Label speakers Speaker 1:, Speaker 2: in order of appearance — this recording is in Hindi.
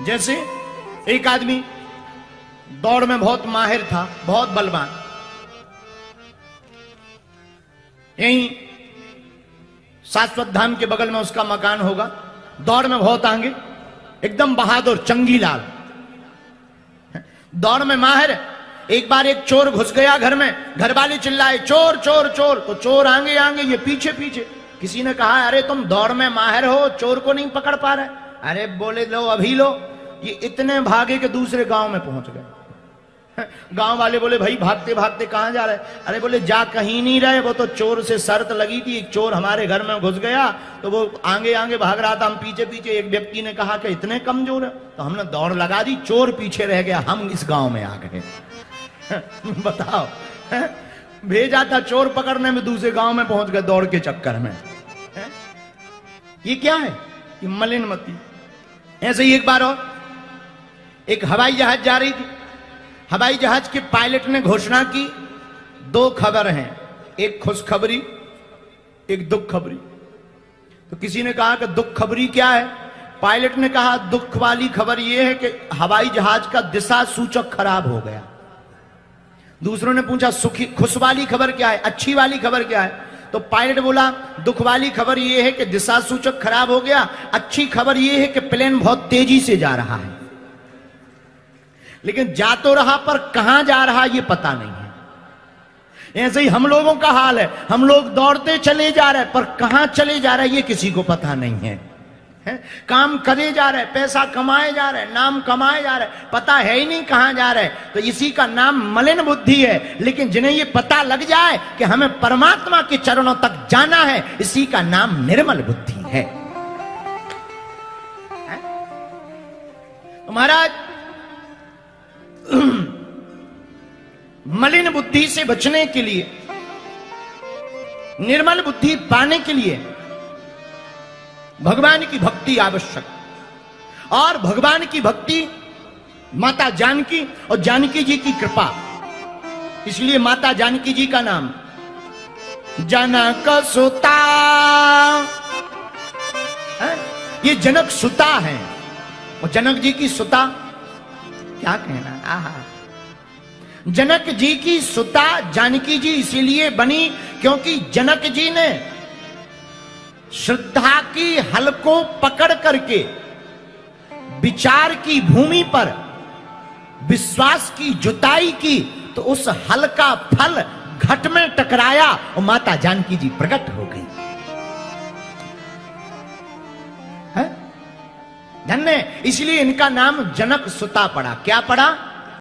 Speaker 1: जैसे एक आदमी दौड़ में बहुत माहिर था, बहुत बलवान, यहीं शाश्वत धाम के बगल में उसका मकान होगा, दौड़ में बहुत आगे, एकदम बहादुर चंगीलाल, दौड़ में माहिर। एक बार एक चोर घुस गया घर में, घर वाले चिल्लाए चोर चोर चोर, तो चोर आगे आगे, ये पीछे पीछे। किसी ने कहा अरे तुम दौड़ में माहिर हो, चोर को नहीं पकड़ पा रहे? अरे बोले लो अभी लो। ये इतने भागे के दूसरे गांव में पहुंच गए। गांव वाले बोले भाई भागते भागते कहां जा रहे? अरे बोले जा कहीं नहीं रहे, वो तो चोर से शर्त लगी थी, एक चोर हमारे घर में घुस गया तो वो आगे आगे भाग रहा था, हम पीछे पीछे। एक व्यक्ति ने कहा कि इतने कमजोर है, तो हमने दौड़ लगा दी, चोर पीछे रह गया, हम इस गांव में आ गए। बताओ, भेजा था चोर पकड़ने में, दूसरे गांव में पहुंच गए दौड़ के चक्कर में। ये क्या है? ये मलिनमती। ऐसे ही एक बार और एक हवाई जहाज जा रही थी, हवाई जहाज के पायलट ने घोषणा की दो खबर हैं, एक खुशखबरी एक दुख खबरी। तो किसी ने कहा कि दुख खबरी क्या है? पायलट ने कहा दुख वाली खबर यह है कि हवाई जहाज का दिशा सूचक खराब हो गया। दूसरों ने पूछा सुखी खुश वाली खबर क्या है, अच्छी वाली खबर क्या है? तो पायलट बोला दुख वाली खबर यह है कि दिशा सूचक खराब हो गया, अच्छी खबर यह है कि प्लेन बहुत तेजी से जा रहा है। लेकिन जा तो रहा पर कहां जा रहा ये पता नहीं है। ऐसे ही हम लोगों का हाल है, हम लोग दौड़ते चले जा रहे हैं पर कहां चले जा रहे हैं ये किसी को पता नहीं है। काम करे जा रहे, पैसा कमाए जा रहे, नाम कमाए जा रहे, पता है ही नहीं कहां जा रहे। तो इसी का नाम मलिन बुद्धि है। लेकिन जिन्हें ये पता लग जाए कि हमें परमात्मा के चरणों तक जाना है, इसी का नाम निर्मल बुद्धि है। तो महाराज, मलिन बुद्धि से बचने के लिए, निर्मल बुद्धि पाने के लिए भगवान की भक्ति आवश्यक। और भगवान की भक्ति माता जानकी और जानकी जी की कृपा, इसलिए माता जानकी जी का नाम जनक सुता है। ये जनक सुता है और जनक जी की सुता क्या कहना। आहा, जनक जी की सुता जानकी जी इसीलिए बनी क्योंकि जनक जी ने श्रद्धा की हल को पकड़ करके विचार की भूमि पर विश्वास की जुताई की, तो उस हल का फल घट में टकराया और माता जानकी जी प्रकट हो गई। है धन्य, इसलिए इनका नाम जनक सुता पड़ा। क्या पड़ा?